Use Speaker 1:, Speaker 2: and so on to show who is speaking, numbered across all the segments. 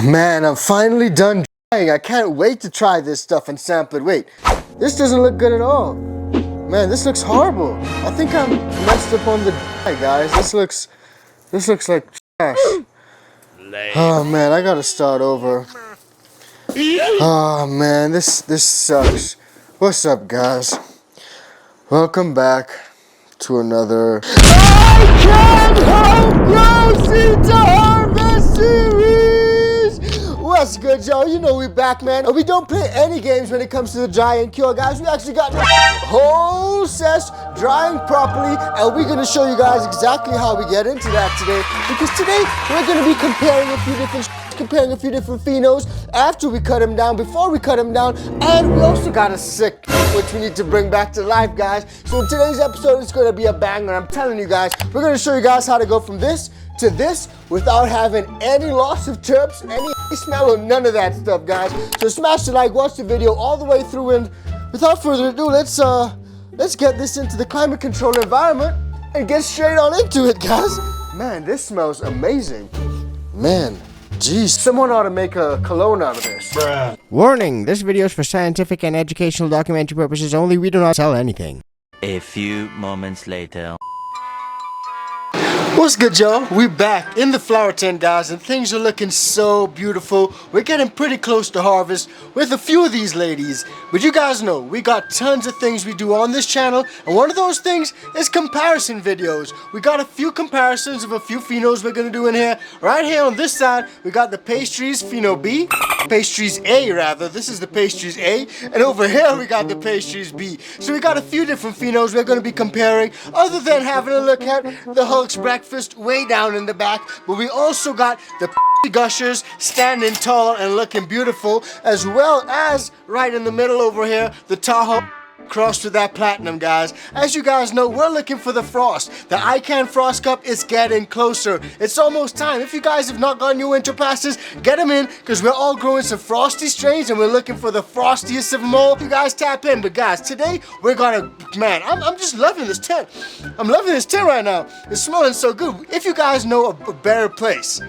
Speaker 1: Man, I'm finally done drying. I can't wait to try this stuff and sample it. Wait, this doesn't look good at all. Man, this looks horrible. I think I'm messed up on the dye, guys. This looks like trash. Oh man, I gotta start over. Oh man, this sucks. What's up, guys? Welcome back to another iCanFAM Seed to Harvest series. What's good, y'all? You know we back, man. And we don't play any games when it comes to the dry and cure, guys. We actually got the whole sess drying properly, and we're gonna show you guys exactly how we get into that today. Because today we're gonna be comparing a few different Phenos after we cut them down, before we cut them down, and we also got a sick which we need to bring back to life, guys. So in today's episode, it's gonna be a banger. I'm telling you guys, we're gonna show you guys how to go from this to this without having any loss of terps, any smell, or none of that stuff, guys. So smash the like, watch the video all the way through, and without further ado, let's get this into the climate controlled environment and get straight on into it, guys. Man, this smells amazing. Man. Jeez, someone ought to make a cologne out of this. Bruh.
Speaker 2: Warning, this video is for scientific and educational documentary purposes only. We do not sell anything.
Speaker 3: A few moments later.
Speaker 1: What's good, y'all? We back in the flower tent, guys, and things are looking so beautiful. We're getting pretty close to harvest with a few of these ladies. But you guys know, we got tons of things we do on this channel, and one of those things is comparison videos. We got a few comparisons of a few phenos we're gonna do in here. Right here on this side, we got the pastries Pheno B, pastries A rather. This is the pastries A, and over here we got the pastries B. So we got a few different phenos we're gonna be comparing, other than having a look at the Hulk's breakfast way down in the back. But we also got the gushers standing tall and looking beautiful, as well as right in the middle over here, the Tahoe crossed with that platinum, guys. As you guys know, we're looking for the frost. The iCan Frost Cup is getting closer. It's almost time. If you guys have not gotten your winter passes, get them in, because we're all growing some frosty strains and we're looking for the frostiest of them all. You guys tap in. But guys, today we're gonna, man, I'm just loving this tent. I'm loving this tent right now. It's smelling so good. If you guys know a better place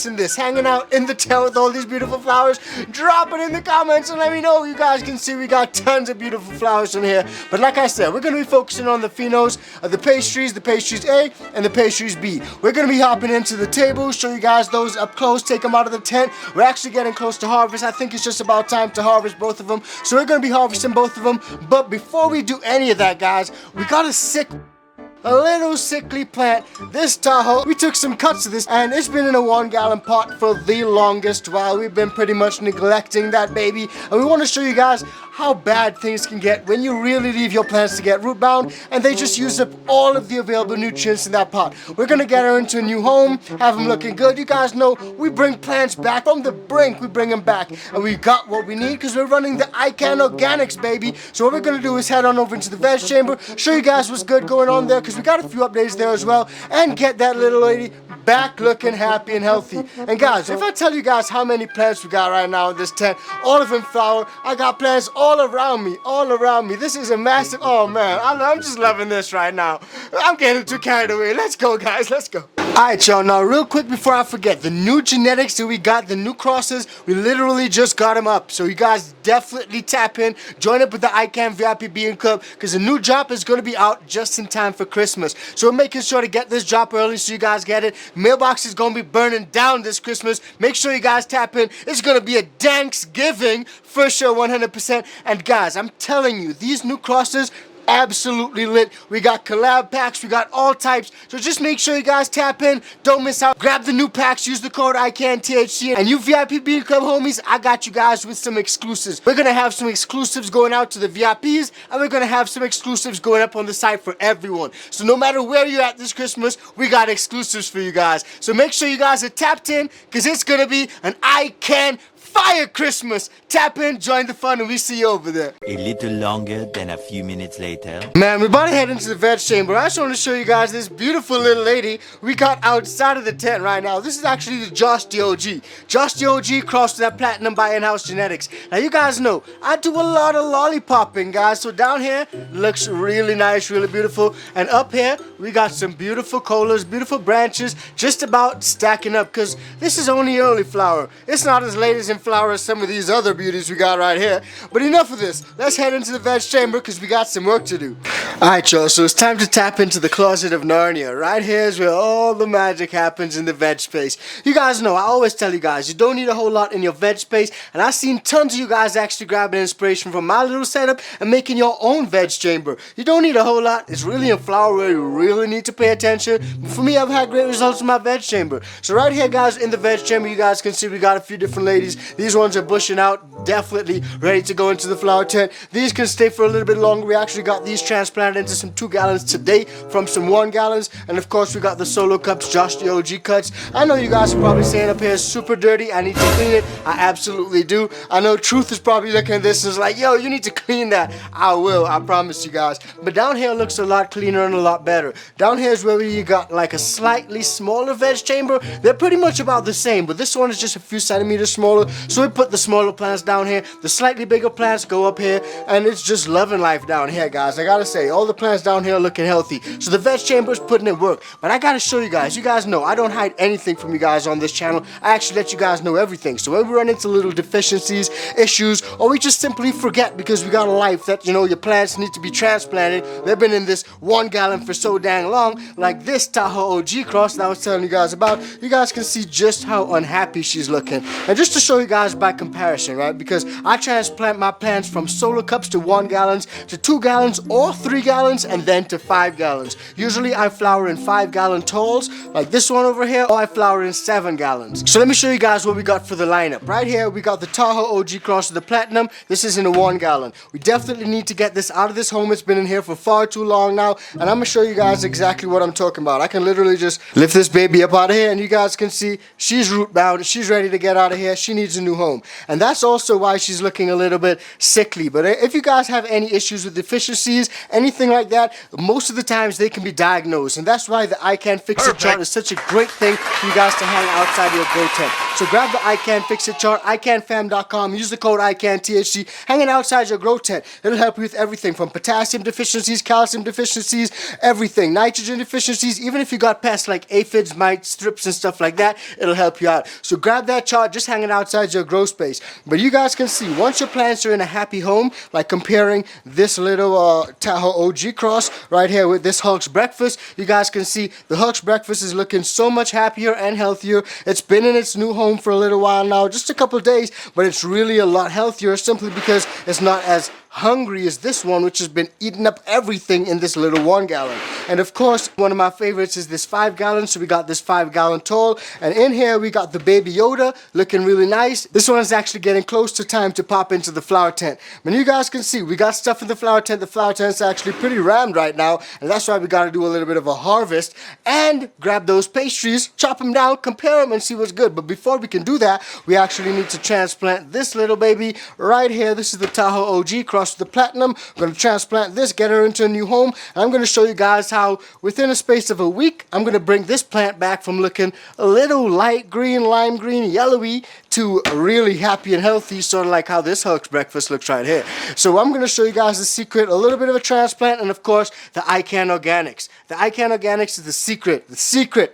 Speaker 1: than this, hanging out in the tent with all these beautiful flowers, drop it in the comments and let me know. You guys can see we got tons of beautiful flowers in here. But like I said, we're going to be focusing on the phenos, the pastries A and the pastries B. We're going to be hopping into the table, show you guys those up close, take them out of the tent. We're actually getting close to harvest. I think it's just about time to harvest both of them. So we're going to be harvesting both of them. But before we do any of that, guys, we got a little sickly plant, this Tahoe. We took some cuts of this, and it's been in a 1 gallon pot for the longest while. We've been pretty much neglecting that baby, and we want to show you guys how bad things can get when you really leave your plants to get root bound and they just use up all of the available nutrients in that pot. We're gonna get her into a new home, have them looking good. You guys know we bring plants back from the brink, we bring them back, and we got what we need because we're running the iCan Organics, baby. So what we're gonna do is head on over into the veg chamber, show you guys what's good going on there, because we got a few updates there as well, and get that little lady back looking happy and healthy. And guys, if I tell you guys how many plants we got right now in this tent, all of them flower, I got plants all around me. This is a massive, oh man, I'm just loving this right now. I'm getting too carried away. Let's go, guys, let's go. Alright, y'all, now real quick before I forget, the new genetics that we got, the new crosses, we literally just got them up. So you guys definitely tap in, join up with the iCan VIP Being Club, because the new drop is going to be out just in time for Christmas. So we're making sure to get this drop early so you guys get it. Mailbox is going to be burning down this Christmas. Make sure you guys tap in. It's going to be a Thanksgiving for sure, 100%. And guys, I'm telling you, these new crosses, absolutely lit. We got collab packs, we got all types, so just make sure you guys tap in, don't miss out. Grab the new packs, use the code icanthc, and you VIP Bean Club homies, I got you guys with some exclusives. We're gonna have some exclusives going out to the VIPs, and we're gonna have some exclusives going up on the site for everyone. So no matter where you're at this Christmas, we got exclusives for you guys. So make sure you guys are tapped in, because it's gonna be an iCan fire Christmas. Tap in, join the fun, and we see you over there.
Speaker 3: A little longer than a few minutes later.
Speaker 1: Man, we're about to head into the veg chamber. I just want to show you guys this beautiful little lady we got outside of the tent right now. This is actually the Josh the OG. Josh the OG crossed that platinum by in-house genetics. Now you guys know, I do a lot of lollipopping, guys. So down here, looks really nice, really beautiful. And up here, we got some beautiful colas, beautiful branches, just about stacking up, because this is only early flower. It's not as late as in flower as some of these other beauties we got right here. But enough of this. Let's head into the veg chamber, because we got some work to do. Alright, y'all, so it's time to tap into the closet of Narnia. Right here is where all the magic happens in the veg space. You guys know, I always tell you guys, you don't need a whole lot in your veg space, and I've seen tons of you guys actually grabbing inspiration from my little setup and making your own veg chamber. You don't need a whole lot. It's really in flower where you really need to pay attention. But for me, I've had great results in my veg chamber. So right here, guys, in the veg chamber, you guys can see we got a few different ladies. These ones are bushing out, definitely ready to go into the flower tent. These can stay for a little bit longer. We actually got these transplanted into some 2 gallons today from some 1 gallons. And of course, we got the solo cups, Josh the OG cuts. I know you guys are probably saying up here, super dirty, I need to clean it. I absolutely do. I know Truth is probably looking at this and is like, yo, you need to clean that. I will, I promise you guys. But down here looks a lot cleaner and a lot better. Down here is where you got like a slightly smaller veg chamber. They're pretty much about the same, but this one is just a few centimeters smaller. So we put the smaller plants down here. The slightly bigger plants go up here, and it's just loving life down here, guys. I gotta say, all the plants down here are looking healthy. So the veg chamber is putting in work. But I gotta show you guys. You guys know I don't hide anything from you guys on this channel. I actually let you guys know everything. So when we run into little deficiencies, issues, or we just simply forget because we got a life that, you know, your plants need to be transplanted. They've been in this 1 gallon for so dang long, like this Tahoe OG cross that I was telling you guys about. You guys can see just how unhappy she's looking. And just to show you guys by comparison, right, because I transplant my plants from solo cups to 1 gallons to 2 gallons or 3 gallons and then to 5 gallons. Usually I flower in 5-gallon talls like this one over here, or I flower in 7 gallons. So let me show you guys what we got for the lineup. Right here we got the Tahoe OG cross of the platinum. This is in a 1 gallon. We definitely need to get this out of this home. It's been in here for far too long now, and I'm gonna show you guys exactly what I'm talking about. I can literally just lift this baby up out of here and you guys can see she's root bound. She's ready to get out of here. She needs a new home, and that's also why she's looking a little bit sickly. But if you guys have any issues with deficiencies, anything like that, most of the times they can be diagnosed, and that's why the iCan Fix It chart is such a great thing for you guys to hang outside your grow tent. So grab the iCan Fix It chart, icanfam.com, use the code icanthc, hang it outside your grow tent. It'll help you with everything from potassium deficiencies, calcium deficiencies, everything, nitrogen deficiencies. Even if you got pests like aphids, mites, strips and stuff like that, it'll help you out. So grab that chart, just hang it outside your grow space. But you guys can see, once your plants are in a happy home, like comparing this little Tahoe OG cross right here with this Hulk's Breakfast, you guys can see the Hulk's Breakfast is looking so much happier and healthier. It's been in its new home for a little while now, just a couple of days, but it's really a lot healthier simply because it's not as hungry as this one, which has been eating up everything in this little 1 gallon. And of course, one of my favorites is this 5 gallon. So we got this 5-gallon tall, and in here we got the baby Yoda looking really nice. This one's actually getting close to time to pop into the flower tent. But you guys can see we got stuff in the flower tent. The flower tent's actually pretty rammed right now, and that's why we got to do a little bit of a harvest and grab those pastries, chop them down, compare them, and see what's good. But before we can do that, we actually need to transplant this little baby right here. This is the Tahoe OG cross with the platinum. I'm going to transplant this, get her into a new home, and I'm going to show you guys how within a space of a week I'm going to bring this plant back from looking a little light green, lime green, yellowy to really happy and healthy, sort of like how this Hulk's Breakfast looks right here. So I'm going to show you guys the secret, a little bit of a transplant, and of course the iCan Organics. The iCan Organics is the secret.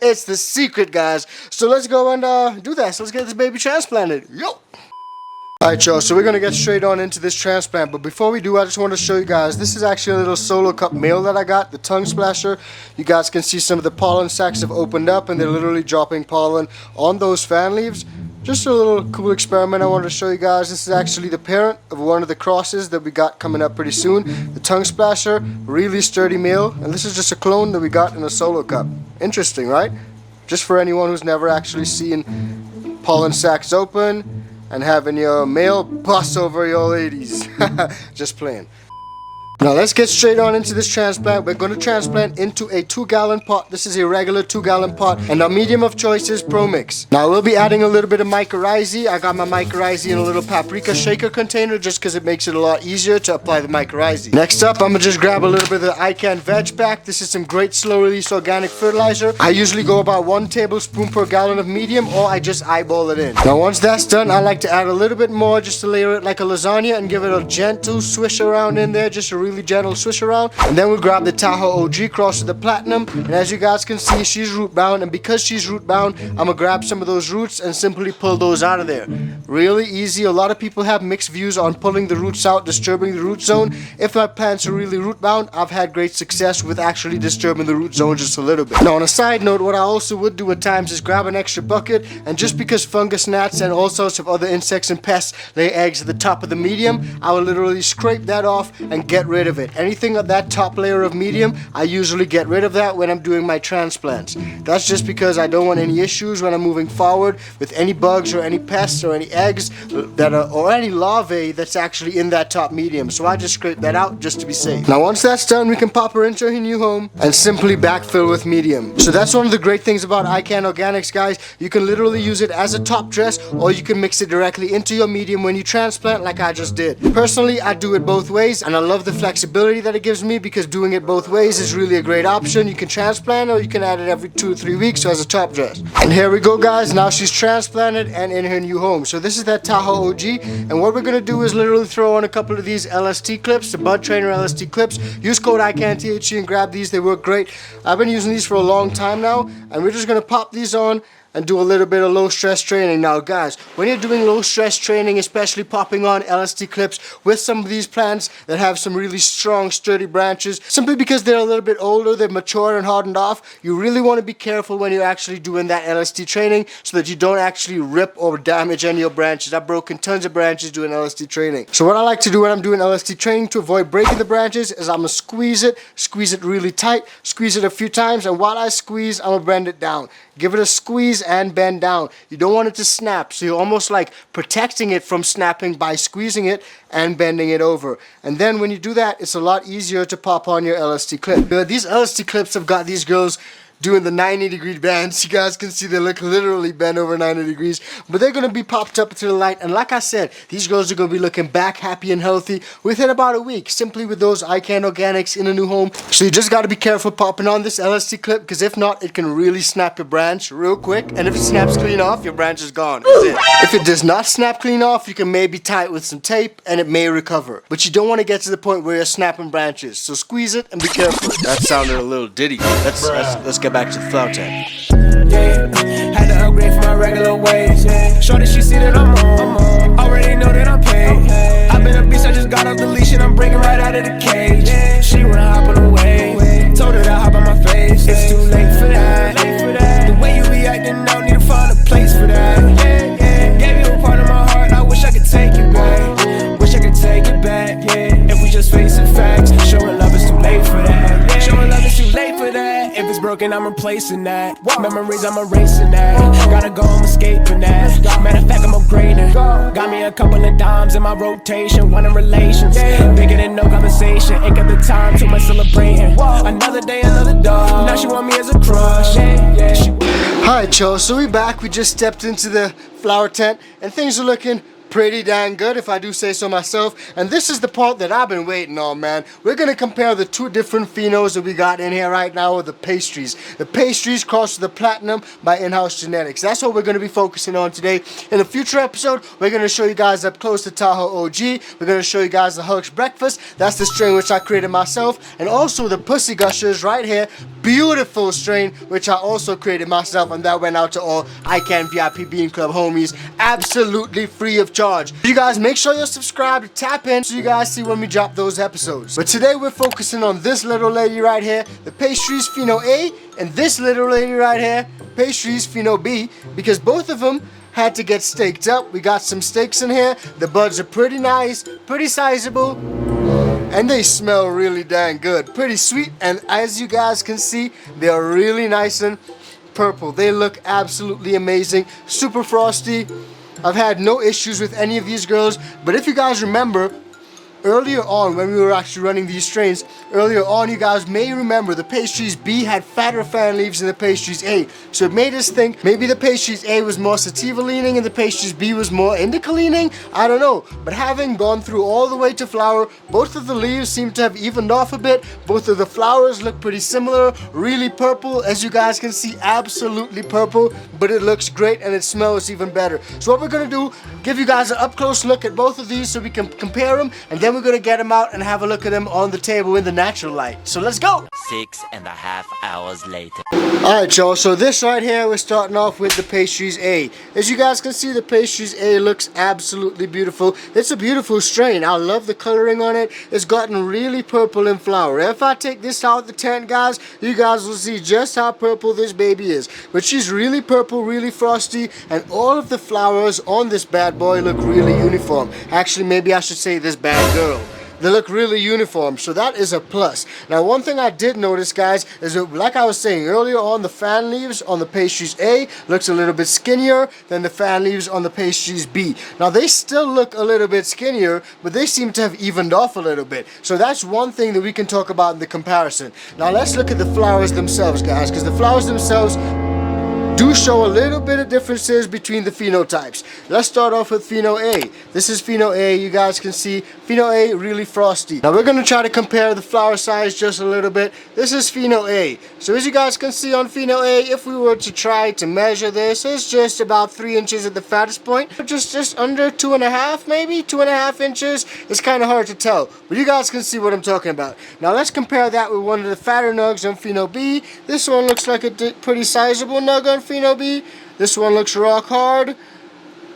Speaker 1: It's the secret, guys. So let's go and do that. So let's get this baby transplanted. Yo! Alright y'all, so we're going to get straight on into this transplant, but before we do, I just want to show you guys, this is actually a little solo cup male that I got, the tongue splasher. You guys can see some of the pollen sacs have opened up and they're literally dropping pollen on those fan leaves. Just a little cool experiment I wanted to show you guys. This is actually the parent of one of the crosses that we got coming up pretty soon. The tongue splasher, really sturdy male, and this is just a clone that we got in a solo cup. Interesting, right? Just for anyone who's never actually seen pollen sacs open and having your male bust over your ladies. Just playing. Now let's get straight on into this transplant. We're going to transplant into a 2-gallon pot. This is a regular 2-gallon pot, and our medium of choice is Pro Mix. Now we'll be adding a little bit of mycorrhizae. I got my mycorrhizae in a little paprika shaker container just because it makes it a lot easier to apply the mycorrhizae. Next up, I'm going to just grab a little bit of the iCan Veg Pack. This is some great slow release organic fertilizer. I usually go about 1 tablespoon per gallon of medium, or I just eyeball it in. Now once that's done, I like to add a little bit more just to layer it like a lasagna and give it a gentle swish around in there, just a really gentle swish around. And then we'll grab the Tahoe OG cross with the Platinum, and as you guys can see, she's root bound, and because she's root bound, I'm gonna grab some of those roots and simply pull those out of there. Really easy. A lot of people have mixed views on pulling the roots out, disturbing the root zone. If my plants are really root bound, I've had great success with actually disturbing the root zone just a little bit. Now on a side note, what I also would do at times is grab an extra bucket, and just because fungus gnats and all sorts of other insects and pests lay eggs at the top of the medium, I will literally scrape that off and get rid of it. Anything on that top layer of medium, I usually get rid of that when I'm doing my transplants. That's just because I don't want any issues when I'm moving forward with any bugs or any pests or any eggs that are, or any larvae that's actually in that top medium. So I just scrape that out just to be safe. Now once that's done, we can pop her into her new home and simply backfill with medium. So that's one of the great things about iCan Organics, guys. You can literally use it as a top dress, or you can mix it directly into your medium when you transplant like I just did. Personally, I do it both ways, and I love the flexibility that it gives me because doing it both ways is really a great option. You can transplant, or you can add it every 2 or 3 weeks as a top dress. And here we go, guys. Now she's transplanted and in her new home. So this is that Tahoe OG, and what we're gonna do is literally throw on a couple of these LST clips, the Bud Trainer LST clips. Use code icanthc and grab these. They work great. I've been using these for a long time now, and we're just gonna pop these on and do a little bit of low stress training. Now guys, when you're doing low stress training, especially popping on LST clips with some of these plants that have some really strong sturdy branches, simply because they're a little bit older, they're matured and hardened off, you really want to be careful when you're actually doing that LST training so that you don't actually rip or damage any of your branches. I've broken tons of branches doing LST training. So what I like to do when I'm doing LST training to avoid breaking the branches is I'm gonna squeeze it really tight, squeeze it a few times, and while I squeeze, I'm gonna bend it down. Give it a squeeze and bend down. You don't want it to snap, so you're almost like protecting it from snapping by squeezing it and bending it over. And then when you do that, it's a lot easier to pop on your LST clip. These LST clips have got these girls doing the 90-degree bends. You guys can see they look literally bent over 90 degrees, but they're gonna be popped up to the light, and like I said, these girls are gonna be looking back happy and healthy within about a week, simply with those iCan Organics in a new home. So you just gotta be careful popping on this LST clip, because if not, it can really snap your branch real quick, and if it snaps clean off, your branch is gone. That's it. If it does not snap clean off, you can maybe tie it with some tape, and it may recover. But you don't want to get to the point where you're snapping branches, so squeeze it and be careful. That sounded a little ditty. Let's get back to the flower tank.
Speaker 4: Yeah, had to upgrade from my regular ways. Shorty, she see that I'm on. Already know that I'm paid. I've been a beast, I just got off the leash and I'm breaking right out of the cage. She wanna hop on the wave. Told her to hop on my face. It's too late for that. The way you be acting, I don't need to find a place for that. Gave you a part of my heart, I wish I could take it back. Wish I could take it back. Yeah, if we just facing facts, showing love is too late for that. Showing love is too late for that. If it's broken, I'm replacing that. Memories, I'm erasing that. Gotta go, I'm escaping that. Matter of fact, I'm upgrading. Got me a couple of dimes in my rotation. One in relations, bigger than no conversation. Ain't got the time, too much celebrating. Another day, another dog. Now she want me as a crush.
Speaker 1: Alright y'all, so we back. We just stepped into the flower tent, and things are looking pretty dang good, if I do say so myself. And this is the part that I've been waiting on, man. We're gonna compare the 2 different phenos that we got in here right now with the pastries. The pastries crossed with the Platinum by In-House Genetics. That's what we're gonna be focusing on today. In a future episode, we're gonna show you guys up close to Tahoe OG. We're gonna show you guys the Hulk's Breakfast. That's the strain which I created myself. And also the Pussy Gushers right here. Beautiful strain, which I also created myself, and that went out to all iCan VIP Bean Club homies, absolutely free of charge. You guys make sure you're subscribed, tap in so you guys see when we drop those episodes. But today we're focusing on this little lady right here, the Pastries Pheno A, and this little lady right here, Pastries Pheno B, because both of them had to get staked up. We got some steaks in here. The buds are pretty nice, pretty sizable, and they smell really dang good. Pretty sweet, and as you guys can see, they are really nice and purple. They look absolutely amazing. Super frosty. I've had no issues with any of these girls, but if you guys remember, earlier on when we were actually running these strains, earlier on you guys may remember the pastries B had fatter fan leaves than the pastries A. So it made us think maybe the pastries A was more sativa leaning and the pastries B was more indica leaning. I don't know. But having gone through all the way to flower, both of the leaves seem to have evened off a bit. Both of the flowers look pretty similar, really purple. As you guys can see, absolutely purple, but it looks great and it smells even better. So what we're gonna do, give you guys an up close look at both of these so we can compare them, and then we're gonna get them out and have a look at them on the table in the natural light. So let's go.
Speaker 3: 6.5 hours later.
Speaker 1: Alright y'all, so this right here, we're starting off with the pastries A. As you guys can see, the pastries A looks absolutely beautiful. It's a beautiful strain. I love the coloring on it. It's gotten really purple in flower. If I take this out the tent, guys, you guys will see just how purple this baby is. But she's really purple, really frosty, and all of the flowers on this bad boy look really uniform. Actually, maybe I should say this bad girl. They look really uniform, so that is a plus. Now, one thing I did notice, guys, is that, like I was saying earlier on, the fan leaves on the pastries A looks a little bit skinnier than the fan leaves on the pastries B. Now, they still look a little bit skinnier, but they seem to have evened off a little bit. So that's one thing that we can talk about in the comparison. Now, let's look at the flowers themselves, guys, because the flowers themselves do show a little bit of differences between the phenotypes. Let's start off with Pheno A. This is Pheno A. You guys can see Pheno A really frosty. Now we're going to try to compare the flower size just a little bit. This is Pheno A. So as you guys can see on Pheno A, if we were to try to measure this, it's just about 3 inches at the fattest point. Just under 2.5 maybe, 2.5 inches. It's kind of hard to tell, but you guys can see what I'm talking about. Now let's compare that with one of the fatter nugs on Pheno B. This one looks like a pretty sizable nug on Pheno B. This one looks rock hard,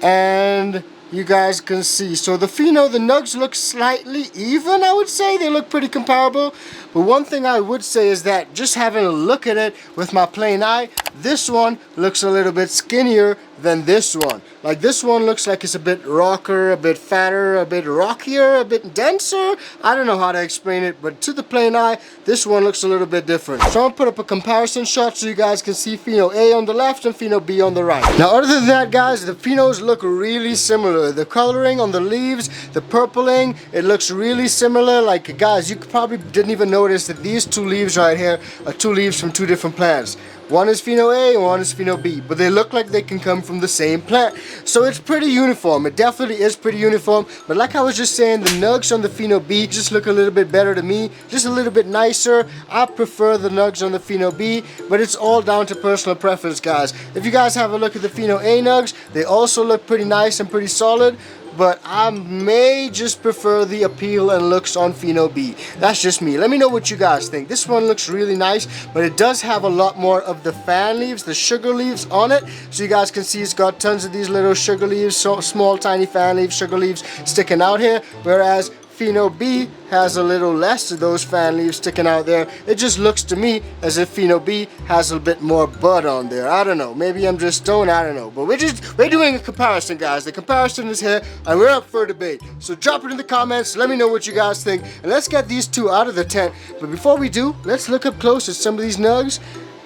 Speaker 1: and you guys can see. So the Pheno, the nugs look slightly even, I would say. They look pretty comparable. But one thing I would say is that just having a look at it with my plain eye, this one looks a little bit skinnier than this one. Like this one looks like it's a bit rocker, a bit fatter, a bit rockier, a bit denser. I don't know how to explain it, but to the plain eye, this one looks a little bit different. So I'm gonna put up a comparison shot so you guys can see Pheno A on the left and Pheno B on the right. Now other than that, guys, the Phenos look really similar. The coloring on the leaves, the purpling, it looks really similar. Like guys, you probably didn't even notice that these two leaves right here are two leaves from two different plants. One is Pheno A and one is Pheno B, but they look like they can come from the same plant. So it's pretty uniform. It definitely is pretty uniform. But like I was just saying, the nugs on the Pheno B just look a little bit better to me. Just a little bit nicer. I prefer the nugs on the Pheno B, but it's all down to personal preference, guys. If you guys have a look at the Pheno A nugs, they also look pretty nice and pretty solid. But I may just prefer the appeal and looks on Pheno B. That's just me. Let me know what you guys think. This one looks really nice, but it does have a lot more of the fan leaves, the sugar leaves on it. So you guys can see it's got tons of these little sugar leaves, so small tiny fan leaves, sugar leaves sticking out here. Whereas Pheno B has a little less of those fan leaves sticking out there. It just looks to me as if Pheno B has a bit more bud on there. I don't know. Maybe I'm just stoned. I don't know. But we're doing a comparison, guys. The comparison is here, and we're up for a debate. So drop it in the comments. Let me know what you guys think, and let's get these two out of the tent. But before we do, let's look up close at some of these nugs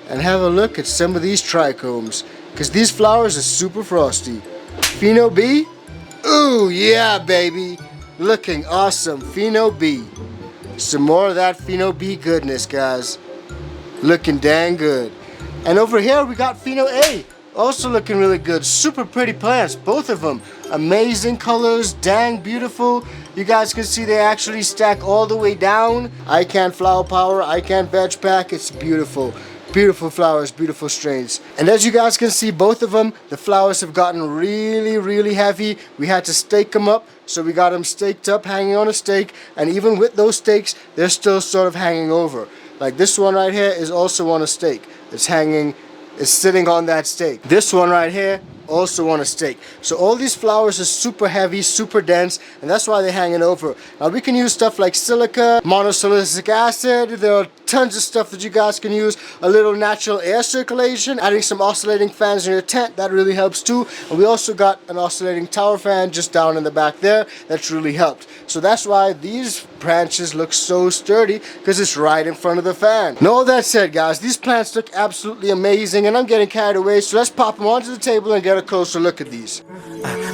Speaker 1: and have a look at some of these trichomes, because these flowers are super frosty. Pheno B, ooh yeah, baby. Looking awesome. Pheno B. Some more of that Pheno B goodness, guys. Looking dang good. And over here we got Pheno A. Also looking really good. Super pretty plants, both of them. Amazing colors, dang beautiful. You guys can see they actually stack all the way down. iCan Flower Power, iCan Veg Pack. It's beautiful. Beautiful flowers, beautiful strains. And as you guys can see, both of them, the flowers have gotten really, really heavy. We had to stake them up, so we got them staked up, hanging on a stake. And even with those stakes, they're still sort of hanging over. Like this one right here is also on a stake. It's hanging, it's sitting on that stake. This one right here, also on a stake. So all these flowers are super heavy, super dense, and that's why they're hanging over. Now we can use stuff like silica, monosilicic acid. There are tons of stuff that you guys can use. A little natural air circulation, adding some oscillating fans in your tent, that really helps too. And we also got an oscillating tower fan just down in the back there. That's really helped. So that's why these branches look so sturdy, because it's right in front of the fan. And all that said, guys, these plants look absolutely amazing, and I'm getting carried away, so let's pop them onto the table and get a closer look at these.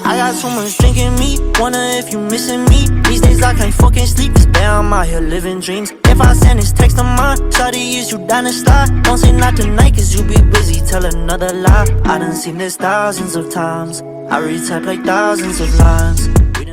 Speaker 5: I got so much drink in me, wonder if you missing me. These days I can't fucking sleep, this bad, I'm out here living dreams. If I send this text of mine, shawty, is you down to slide? Don't say not tonight, cause you be busy, tell another lie. I done seen this thousands of times, I retype like thousands of lines.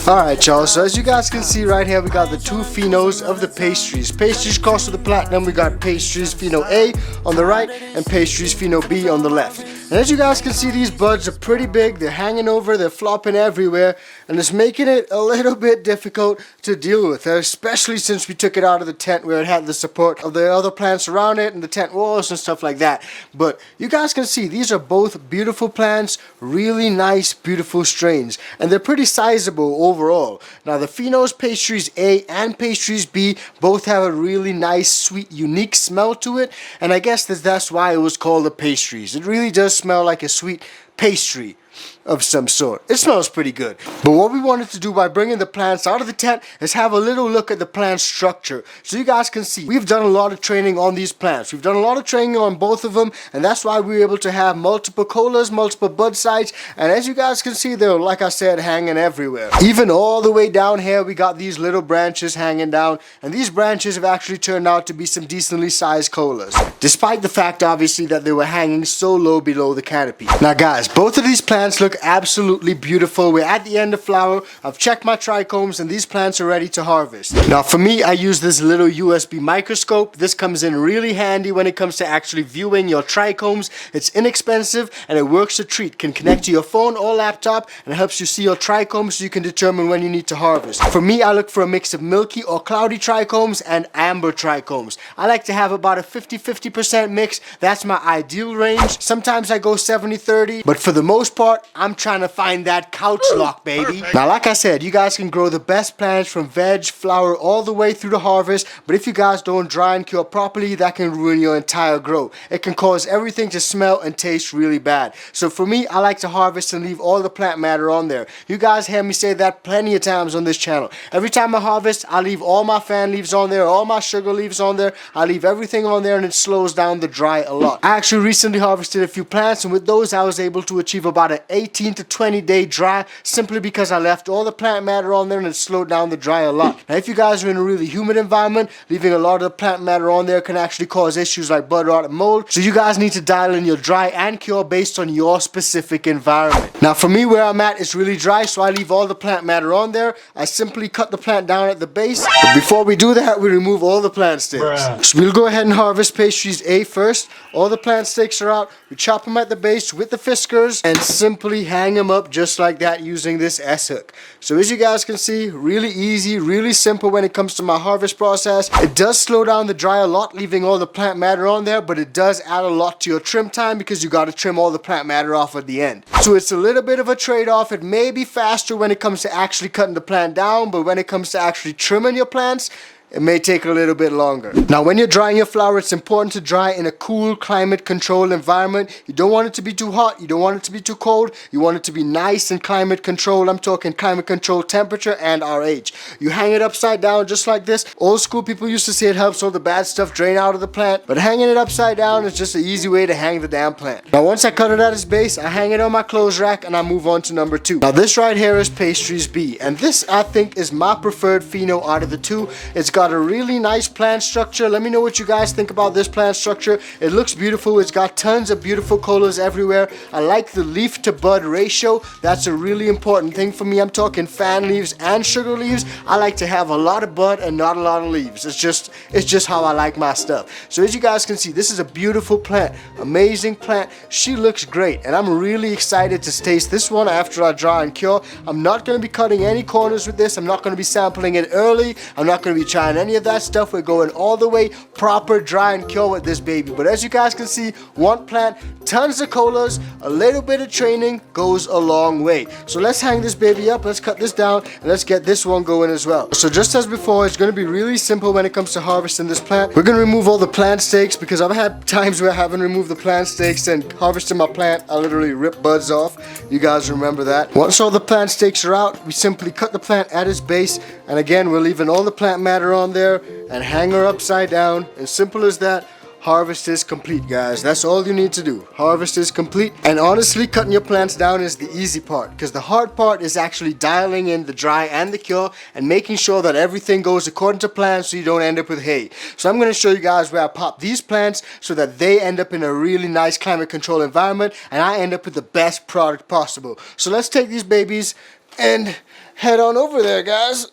Speaker 1: Alright y'all, so as you guys can see right here, we got the two Phenos of the pastries. Pastries cost of the platinum, we got pastries Pheno A on the right and pastries Pheno B on the left. And as you guys can see, these buds are pretty big, they're hanging over, they're flopping everywhere, and it's making it a little bit difficult to deal with, especially since we took it out of the tent where it had the support of the other plants around it and the tent walls and stuff like that. But you guys can see, these are both beautiful plants, really nice, beautiful strains, and they're pretty sizable overall. Now the Phenos pastries A and pastries B both have a really nice, sweet, unique smell to it, and I guess that's why it was called the pastries. It really does smell like a sweet pastry of some sort. It smells pretty good. But what we wanted to do by bringing the plants out of the tent is have a little look at the plant structure. So you guys can see, we've done a lot of training on these plants. We've done a lot of training on both of them, and that's why we were able to have multiple colas, multiple bud sites, and as you guys can see, they're, like I said, hanging everywhere. Even all the way down here, we got these little branches hanging down, and these branches have actually turned out to be some decently sized colas, despite the fact, obviously, that they were hanging so low below the canopy. Now guys, both of these plants look absolutely beautiful. We're at the end of flower. I've checked my trichomes and these plants are ready to harvest. Now for me, I use this little USB microscope. This comes in really handy when it comes to actually viewing your trichomes. It's inexpensive and it works a treat. Can connect to your phone or laptop and it helps you see your trichomes so you can determine when you need to harvest. For me, I look for a mix of milky or cloudy trichomes and amber trichomes. I like to have about a 50-50% mix. That's my ideal range. Sometimes I go 70-30, but for the most part, I'm trying to find that couch lock, baby. Now, like I said, you guys can grow the best plants from veg, flower, all the way through the harvest, but if you guys don't dry and cure properly, that can ruin your entire grow. It can cause everything to smell and taste really bad. So for me, I like to harvest and leave all the plant matter on there. You guys hear me say that plenty of times on this channel. Every time I harvest, I leave all my fan leaves on there, all my sugar leaves on there. I leave everything on there and it slows down the dry a lot. I actually recently harvested a few plants, and with those I was able to achieve about an 18 to 20 day dry, simply because I left all the plant matter on there and it slowed down the dry a lot. Now if you guys are in a really humid environment, leaving a lot of the plant matter on there can actually cause issues like bud rot and mold, so you guys need to dial in your dry and cure based on your specific environment. Now for me, where I'm at is really dry, so I leave all the plant matter on there. I simply cut the plant down at the base, but before we do that, we remove all the plant stakes. So we'll go ahead and harvest pastries A first. All the plant stakes are out. We chop them at the base with the fiskers and simply hang them up just like that using this S-hook. So as you guys can see, really easy, really simple when it comes to my harvest process. It does slow down the dry a lot, leaving all the plant matter on there, but it does add a lot to your trim time because you got to trim all the plant matter off at the end. So it's a little bit of a trade-off. It may be faster when it comes to actually cutting the plant down, but when it comes to actually trimming your plants, it may take a little bit longer. Now when you're drying your flower, it's important to dry in a cool, climate controlled environment. You don't want it to be too hot, you don't want it to be too cold, you want it to be nice and climate controlled. I'm talking climate controlled temperature and RH. You hang it upside down just like this. Old school people used to say it helps all the bad stuff drain out of the plant, but hanging it upside down is just an easy way to hang the damn plant. Now once I cut it at its base, I hang it on my clothes rack and I move on to number 2. Now this right here is pastries B, and this I think is my preferred Pheno out of the two. It's got a really nice plant structure. Let me know what you guys think about this plant structure. It looks beautiful. It's got tons of beautiful colas everywhere. I like the leaf to bud ratio. That's a really important thing for me. I'm talking fan leaves and sugar leaves. I like to have a lot of bud and not a lot of leaves. It's just how I like my stuff. So as you guys can see, this is a beautiful plant, amazing plant. She looks great, and I'm really excited to taste this one after I dry and cure. I'm not going to be cutting any corners with this. I'm not going to be sampling it early. I'm not going to be trying any of that stuff. We're going all the way proper dry and cure with this baby. But as you guys can see, one plant, tons of colas, a little bit of training goes a long way. So let's hang this baby up, let's cut this down, and let's get this one going as well. So just as before, it's going to be really simple when it comes to harvesting this plant. We're going to remove all the plant stakes because I've had times where I haven't removed the plant stakes and harvesting my plant, I literally rip buds off. You guys remember that. Once all the plant stakes are out, we simply cut the plant at its base, and again, we're leaving all the plant matter on there and hang her upside down. As simple as that. harvest is complete, guys. That's all you need to do. Harvest is complete. And honestly, cutting your plants down is the easy part, because the hard part is actually dialing in the dry and the cure and making sure that everything goes according to plan so you don't end up with hay. So I'm going to show you guys where I pop these plants so that they end up in a really nice climate control environment and I end up with the best product possible. So let's take these babies and head on over there, guys.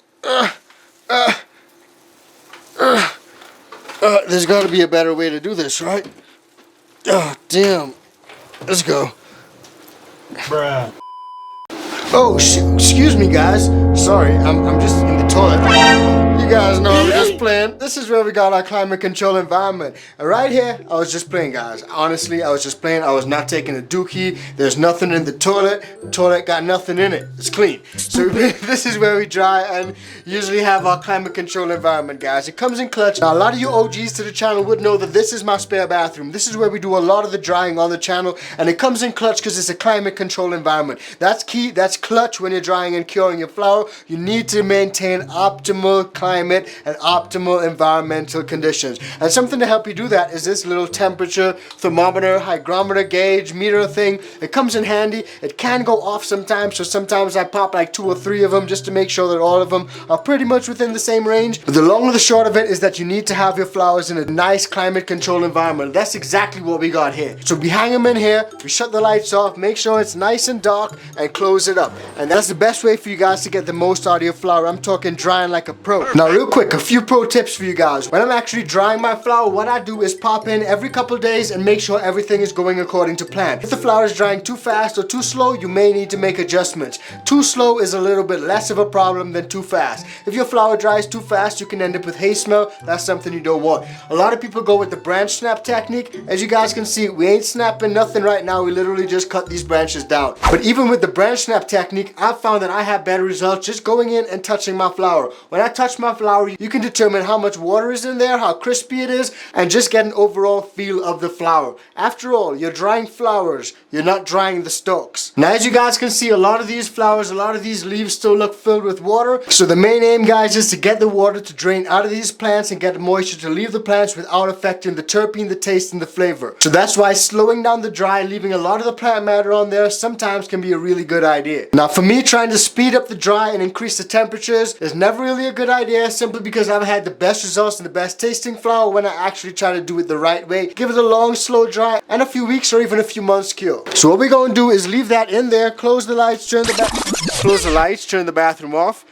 Speaker 1: There's got to be a better way to do this, right? Oh, damn. Let's go.
Speaker 6: Bruh.
Speaker 1: Oh, excuse me, guys. Sorry, I'm just in the toilet. You guys know I'm just playing. This is where we got our climate control environment. And right here, I was just playing, guys. Honestly, I was just playing. I was not taking a dookie. There's nothing in the toilet. The toilet got nothing in it. It's clean. So this is where we dry and usually have our climate control environment, guys. It comes in clutch. Now, a lot of you OGs to the channel would know that this is my spare bathroom. This is where we do a lot of the drying on the channel. And it comes in clutch because it's a climate control environment. That's key. That's clutch when you're drying and curing your flower. You need to maintain optimal climate and optimal environmental conditions. And something to help you do that is this little temperature thermometer, hygrometer, gauge, meter thing. It comes in handy. It can go off sometimes, so sometimes I pop like 2 or 3 of them just to make sure that all of them are pretty much within the same range. But the long and the short of it is that you need to have your flowers in a nice climate control environment. That's exactly what we got here. So we hang them in here, we shut the lights off, make sure it's nice and dark, and close it up. And that's the best way for you guys to get the most out of your flower. I'm talking drying like a pro. Now real quick, a few pro tips for you guys. When I'm actually drying my flower, what I do is pop in every couple days and make sure everything is going according to plan. If the flower is drying too fast or too slow, you may need to make adjustments. Too slow is a little bit less of a problem than too fast. If your flower dries too fast, you can end up with hay smell. That's something you don't want. A lot of people go with the branch snap technique. As you guys can see, we ain't snapping nothing right now. We literally just cut these branches down. But even with the branch snap technique, I've found that I have better results just going in and touching my flower. When I touch my flower, you can determine how much water is in there, how crispy it is, and just get an overall feel of the flower. After all, you're drying flowers, you're not drying the stalks. Now as you guys can see, a lot of these flowers, a lot of these leaves still look filled with water. So the main aim, guys, is to get the water to drain out of these plants and get the moisture to leave the plants without affecting the terpene, the taste, and the flavor. So that's why slowing down the dry, leaving a lot of the plant matter on there sometimes can be a really good idea. Now for me, trying to speed up the dry and increase the temperatures is never really a good idea, simply because I've had the best results and the best tasting flower when I actually try to do it the right way. Give it a long, slow dry and a few weeks or even a few months cure. So what we're going to do is leave that in there, close the lights, turn the bathroom off.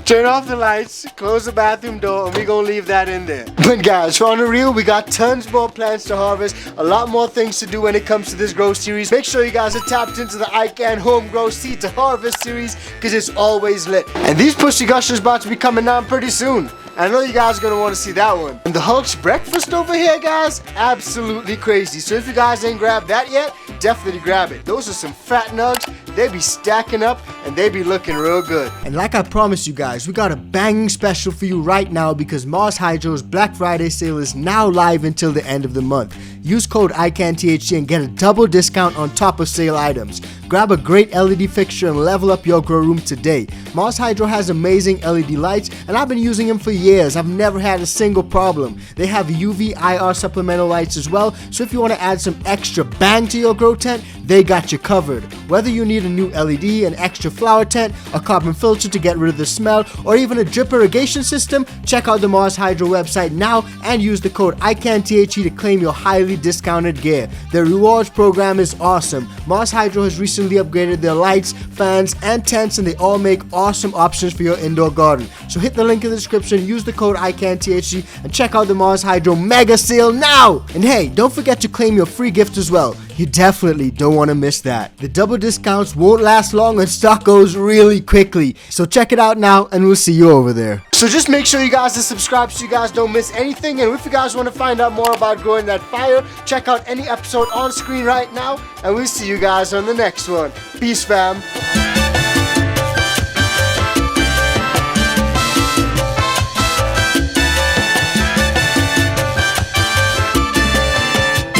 Speaker 1: Turn off the lights, close the bathroom door, and we're gonna leave that in there. But guys, for on the real, we got tons more plants to harvest, a lot more things to do when it comes to this grow series. Make sure you guys are tapped into the iCan Home Grow Seed to Harvest series, because it's always lit. And these Pussy Gushers about to be coming down pretty soon. I know you guys are going to want to see that one. And the Hulk's breakfast over here, guys, absolutely crazy. So if you guys ain't grabbed that yet, definitely grab it. Those are some fat nugs. They be stacking up and they be looking real good. And like I promised you guys, we got a banging special for you right now, because Mars Hydro's Black Friday sale is now live until the end of the month. Use code icanthc and get a double discount on top of sale items. Grab a great LED fixture and level up your grow room today. Mars Hydro has amazing LED lights, and I've been using them for years. I've never had a single problem. They have UV IR supplemental lights as well, so if you want to add some extra bang to your grow tent, they got you covered. Whether you need a new LED, an extra flower tent, a carbon filter to get rid of the smell, or even a drip irrigation system, check out the Mars Hydro website now and use the code icanthc to claim your highly discounted gear. Their rewards program is awesome. Mars Hydro has recently upgraded their lights, fans, and tents, and they all make awesome options for your indoor garden. So hit the link in the description, use the code icanthc, and check out the Mars Hydro mega sale now! And hey, don't forget to claim your free gift as well. You definitely don't want to miss that. The double discounts won't last long and stock goes really quickly. So check it out now and we'll see you over there. So just make sure you guys are subscribed so you guys don't miss anything. And if you guys want to find out more about growing that fire, check out any episode on screen right now. And we'll see you guys on the next one. Peace, fam.